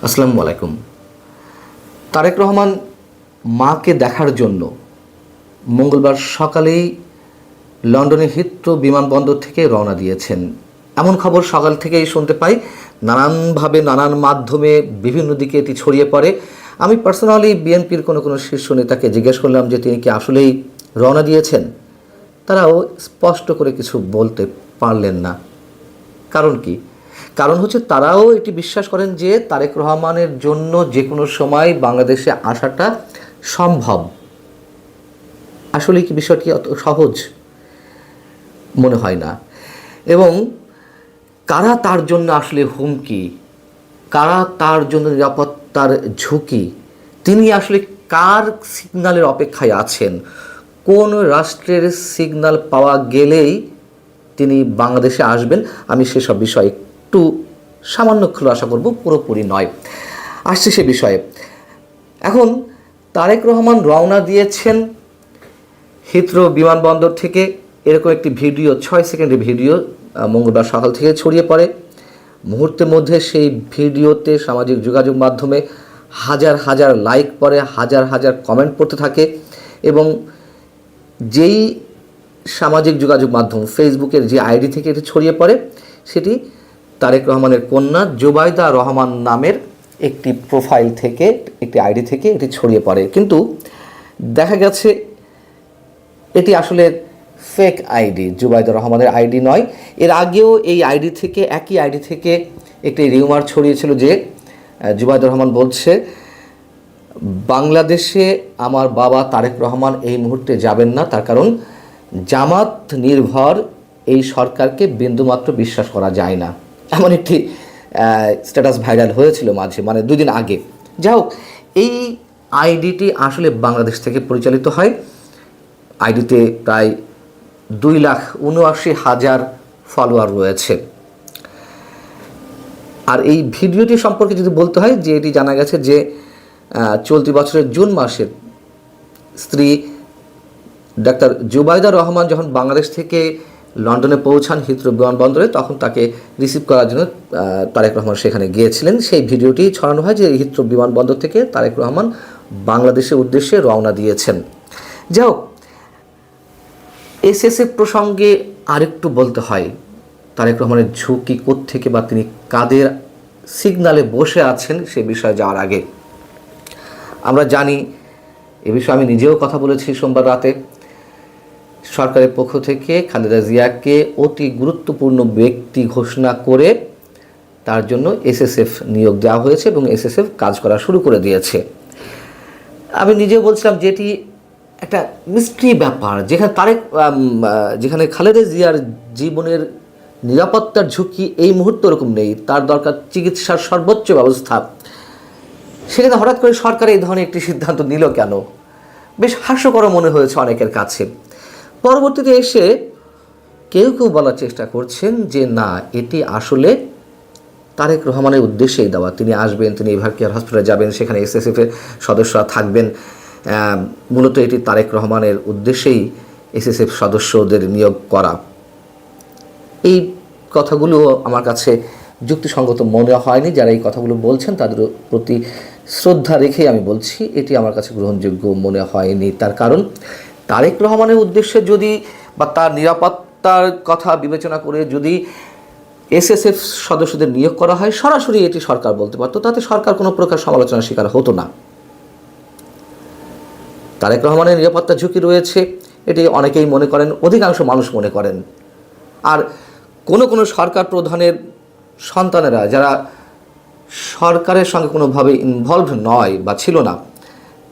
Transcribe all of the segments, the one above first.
আসসালামু আলাইকুম। তারেক রহমান মাকে দেখার জন্য মঙ্গলবার সকালেই লন্ডনের হিথ্রো বিমানবন্দর থেকে রওনা দিয়েছেন। এমন খবর সকাল থেকেই শুনতে পাই, নানানভাবে নানান মাধ্যমে বিভিন্ন দিকে এটি ছড়িয়ে পড়ে। আমি পার্সোনালি বিএনপির কোনো শীর্ষ নেতাকে জিজ্ঞেস করলাম যে তিনি কি আসলেই রওনা দিয়েছেন। তারাও স্পষ্ট করে কিছু বলতে পারলেন না। কারণ কি? কারণ হচ্ছে তারাও এটি বিশ্বাস করেন যে তারেক রহমানের জন্য যে কোনো সময় বাংলাদেশে আসাটা সম্ভব। আসলে কি বিষয়টি অত সহজ মনে হয় না। এবং কারা তার জন্য আসলে হুমকি, কারা তার জন্য নিরাপত্তার ঝুঁকি, তিনি আসলে কার সিগন্যালের অপেক্ষায় আছেন, কোন রাষ্ট্রের সিগন্যাল পাওয়া গেলেই তিনি বাংলাদেশে আসবেন, আমি সেসব বিষয়ে একটু সামান্য খোলাসা করব, পুরোপুরি নয়। আসছে সে বিষয়ে। এখন তারেক রহমান রওনা দিয়েছেন হিথ্রো বিমানবন্দর থেকে। এরকম একটি ভিডিও, 6 সেকেন্ডের ভিডিও মঙ্গলবার সকাল থেকে ছড়িয়ে পড়ে। মুহূর্তের মধ্যে সেই ভিডিওতে সামাজিক যোগাযোগ মাধ্যমে হাজার হাজার লাইক পড়ে, হাজার হাজার কমেন্ট পড়তে থাকে। এবং যেই সামাজিক যোগাযোগ মাধ্যম ফেসবুকের যে আইডি থেকে এটি ছড়িয়ে পড়ে, সেটি তারেক রহমানের কন্যা জুবাইদা রহমান নামের একটি প্রোফাইল থেকে, একটি আইডি থেকে এটি ছড়িয়ে পড়ে। কিন্তু দেখা গেছে এটি আসলে ফেক আইডি, জুবাইদা রহমানের আইডি নয়। এর আগেও এই আইডি থেকে, একই আইডি থেকে একটি রিউমার ছড়িয়েছিল যে জুবাইদা রহমান বলছে, বাংলাদেশে আমার বাবা তারেক রহমান এই মুহূর্তে যাবেন না, তার কারণ জামাত নির্ভর এই সরকারকে বিন্দুমাত্র বিশ্বাস করা যায় না। এমন একটি স্ট্যাটাস ভাইরাল হয়েছিল মাঝে, মানে 2 দিন আগে। যাই হোক, এই আইডিটি আসলে বাংলাদেশ থেকে পরিচালিত হয়। আইডিতে প্রায় 2,79,000 ফলোয়ার রয়েছে। আর এই ভিডিওটি সম্পর্কে যদি বলতে হয়, যে এটি জানা গেছে যে চলতি বছরের জুন মাসে স্ত্রী ডাক্তার জুবাইদা রহমান যখন বাংলাদেশ থেকে লন্ডনে পৌঁছান হিথ্রো বিমানবন্দরে, তখন তাকে রিসিভ করার জন্য তারেক রহমান সেখানে গিয়েছিলেন। সেই ভিডিওটি ছড়ানো হয় যে হিথ্রো বিমানবন্দর থেকে তারেক রহমান বাংলাদেশের উদ্দেশ্যে রওনা দিয়েছেন। যাই হোক, এসএসএফ প্রসঙ্গে আরেকটু বলতে হয়। তারেক রহমানের ঝুঁকি কোত্থেকে বা তিনি কাদের সিগনালে বসে আছেন সে বিষয়ে যাওয়ার আগে আমরা জানি, এ বিষয়ে আমি নিজেও কথা বলেছি সোমবার রাতে, সরকারের পক্ষ থেকে খালেদা জিয়াকে অতি গুরুত্বপূর্ণ ব্যক্তি ঘোষণা করে তার জন্য এসএসএফ নিয়োগ দেওয়া হয়েছে এবং এসএসএফ কাজ করা শুরু করে দিয়েছে। আমি নিজেও বলছিলাম যে এটি একটা মিস্ট্রি ব্যাপার, যেখানে খালেদা জিয়ার জীবনের নিরাপত্তার ঝুঁকি এই মুহূর্তে ওরকম নেই, তার দরকার চিকিৎসার সর্বোচ্চ ব্যবস্থা, সেখানে হঠাৎ করে সরকার এই ধরনের একটি সিদ্ধান্ত নিল কেন? বেশ হাস্যকর মনে হয়েছে অনেকের কাছে। পরবর্তীতে এসে কেউ কেউ বলার চেষ্টা করছেন যে না, এটি আসলে তারেক রহমানের উদ্দেশ্যেই দেওয়া। তিনি আসবেন, তিনি এভার কেয়ার হসপিটালে যাবেন, সেখানে এসএসএফের সদস্যরা থাকবেন। মূলত এটি তারেক রহমানের উদ্দেশ্যেই এসএসএফ সদস্যদের নিয়োগ করা। এই কথাগুলো আমার কাছে যুক্তিসঙ্গত মনে হয়নি। যারা এই কথাগুলো বলছেন তাদের প্রতি শ্রদ্ধা রেখেই আমি বলছি, এটি আমার কাছে গ্রহণযোগ্য মনে হয়নি। তার কারণ তারেক রহমানের উদ্দেশ্যে যদি, বা তার নিরাপত্তার কথা বিবেচনা করে যদি এসএসএফ সদস্যদের নিয়োগ করা হয়, সরাসরি এটি সরকার বলতে পারতো, তাতে সরকার কোনো প্রকার সমালোচনার শিকার হতো না। তারেক রহমানের নিরাপত্তা ঝুঁকি রয়েছে, এটি অনেকেই মনে করেন, অধিকাংশ মানুষ মনে করেন। আর কোনো সরকার প্রধানের সন্তানেরা যারা সরকারের সঙ্গে কোনোভাবে ইনভলভ নয় বা ছিল না,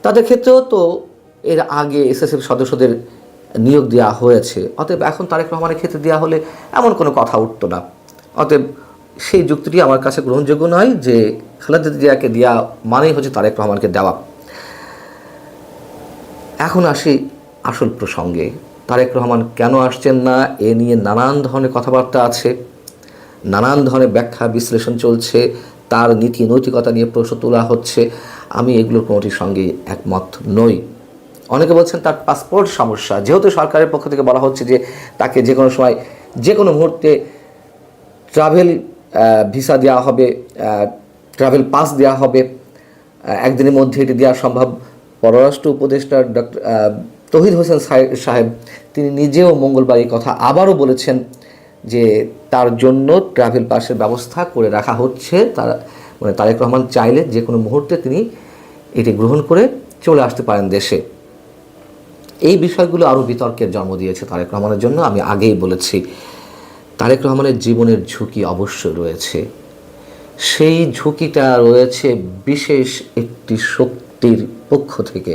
তাদের ক্ষেত্রেও তো এর আগে এসএসএফ সদস্যদের নিয়োগ দেওয়া হয়েছে। অতএব এখন তারেক রহমানের ক্ষেত্রে দেওয়া হলে এমন কোনো কথা উঠতো না। অতএব সেই যুক্তিটি আমার কাছে গ্রহণযোগ্য নয় যে খালেদা জিয়াকে দেওয়া মানেই হচ্ছে তারেক রহমানকে দেওয়া। এখন আসি আসল প্রসঙ্গে। তারেক রহমান কেন আসছেন না, এ নিয়ে নানান ধরনের কথাবার্তা আছে, নানান ধরনের ব্যাখ্যা বিশ্লেষণ চলছে, তার নীতি নৈতিকতা নিয়ে প্রশ্ন তোলা হচ্ছে। আমি এগুলোর কোনোটির সঙ্গে একমত নই। অনেকে বলছেন তার পাসপোর্ট সমস্যা, যেহেতু সরকারের পক্ষ থেকে বলা হচ্ছে যে তাকে যে কোনো সময় যে কোনো মুহূর্তে ট্রাভেল ভিসা দেওয়া হবে, ট্রাভেল পাস দেওয়া হবে, একদিনের মধ্যে এটি দেওয়া সম্ভব। পররাষ্ট্র উপদেষ্টা ডক্টর তৌহিদ হোসেন সাহেব তিনি নিজেও মঙ্গলবার এই কথা আবারও বলেছেন যে তার জন্য ট্রাভেল পাসের ব্যবস্থা করে রাখা হচ্ছে। তারেক রহমান চাইলে যে কোনো মুহূর্তে তিনি এটি গ্রহণ করে চলে আসতে পারেন দেশে। এই বিষয়গুলো আরও বিতর্কের জন্ম দিয়েছে তারেক রহমানের জন্য। আমি আগেই বলেছি, তারেক রহমানের জীবনের ঝুঁকি অবশ্যই রয়েছে। সেই ঝুঁকিটা রয়েছে বিশেষ একটি শক্তির পক্ষ থেকে,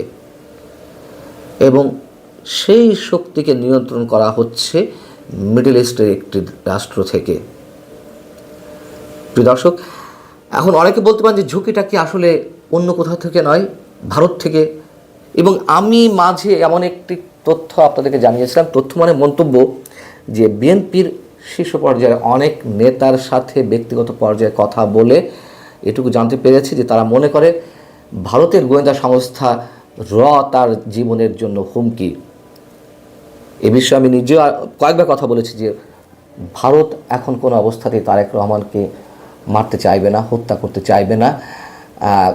এবং সেই শক্তিকে নিয়ন্ত্রণ করা হচ্ছে মিডল ইস্টের একটি রাষ্ট্র থেকে। প্রিয় দর্শক, এখন অনেকে বলতে পারেন যে ঝুঁকিটা কি আসলে অন্য কোথাও থেকে নয়, ভারত থেকে। এবং আমি মাঝে এমন একটি তথ্য আপনাদেরকে জানিয়েছিলাম, তথ্য মানে মন্তব্য, যে বিএনপির শীর্ষ পর্যায়ে অনেক নেতার সাথে ব্যক্তিগত পর্যায়ে কথা বলে এটুকু জানতে পেরেছি যে তারা মনে করে ভারতের গোয়েন্দা সংস্থা তার জীবনের জন্য হুমকি। এ বিষয়ে আমি নিজেও কয়েকবার কথা বলেছি যে ভারত এখন কোনো অবস্থাতেই তারেক রহমানকে মারতে চাইবে না, হত্যা করতে চাইবে না,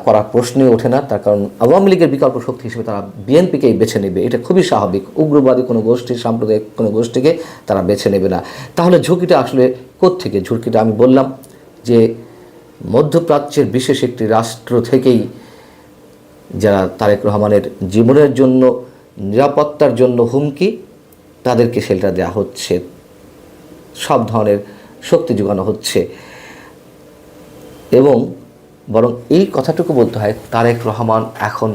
করার প্রশ্নই ওঠে না। তার কারণ আওয়ামী লীগের বিকল্প শক্তি হিসেবে তারা বিএনপিকেই বেছে নেবে, এটা খুবই স্বাভাবিক। উগ্রবাদী কোনো গোষ্ঠী, সাম্প্রদায়িক কোনো গোষ্ঠীকে তারা বেছে নেবে না। তাহলে ঝুঁকিটা আসলে কোত্থেকে? ঝুঁকিটা আমি বললাম যে মধ্যপ্রাচ্যের বিশেষ একটি রাষ্ট্র থেকেই যারা তারেক রহমানের জীবনের জন্য, নিরাপত্তার জন্য হুমকি, তাদেরকে শেল্টার দেওয়া হচ্ছে, সব ধরনের শক্তি যোগানো হচ্ছে। এবং বরং এই কথাটুকু বলতে হয়, তারেক রহমান এখন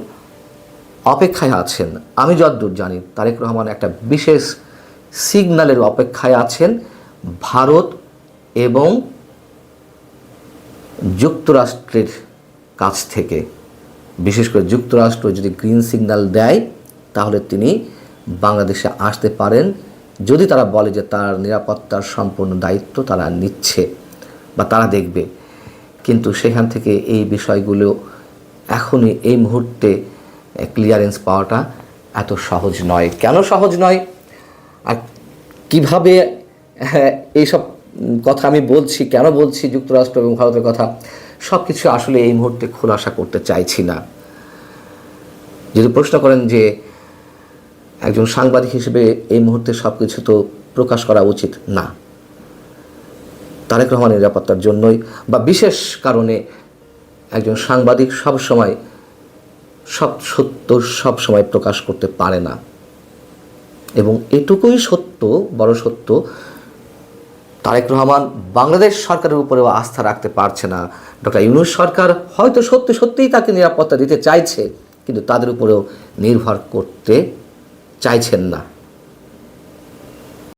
অপেক্ষায় আছেন। আমি যতদূর জানি তারেক রহমান একটা বিশেষ সিগন্যালের অপেক্ষায় আছেন ভারত এবং যুক্তরাষ্ট্রের কাছ থেকে। বিশেষ করে যুক্তরাষ্ট্র যদি গ্রিন সিগন্যাল দেয় তাহলে তিনি বাংলাদেশে আসতে পারেন, যদি তারা বলে যে তার নিরাপত্তার সম্পূর্ণ দায়িত্ব তারা নিচ্ছে বা তারা দেখবে। কিন্তু সেখান থেকে এই বিষয়গুলো এখনই এই মুহূর্তে ক্লিয়ারেন্স পাওয়াটা এত সহজ নয়। কেন সহজ নয় আর কিভাবে এইসব কথা আমি বলছি, কেন বলছি যুক্তরাষ্ট্র এবং ভারতের কথা, সব কিছু আসলে এই মুহূর্তে খোলাসা করতে চাইছি না। যদি প্রশ্ন করেন যে একজন সাংবাদিক হিসেবে এই মুহূর্তে সব কিছু তো প্রকাশ করা উচিত না, তারেক রহমানের নিরাপত্তার জন্যই বা বিশেষ কারণে একজন সাংবাদিক সব সত্য সব সময় প্রকাশ করতে পারে না। এবং এটুকুই সত্য, বড় সত্য, তারেক রহমান বাংলাদেশ সরকারের উপরেও আস্থা রাখতে পারছে না। ডক্টর ইউনূস সরকার হয়তো সত্যিই তাকে নিরাপত্তা দিতে চাইছে, কিন্তু তাদের উপরেও নির্ভর করতে চাইছেন না।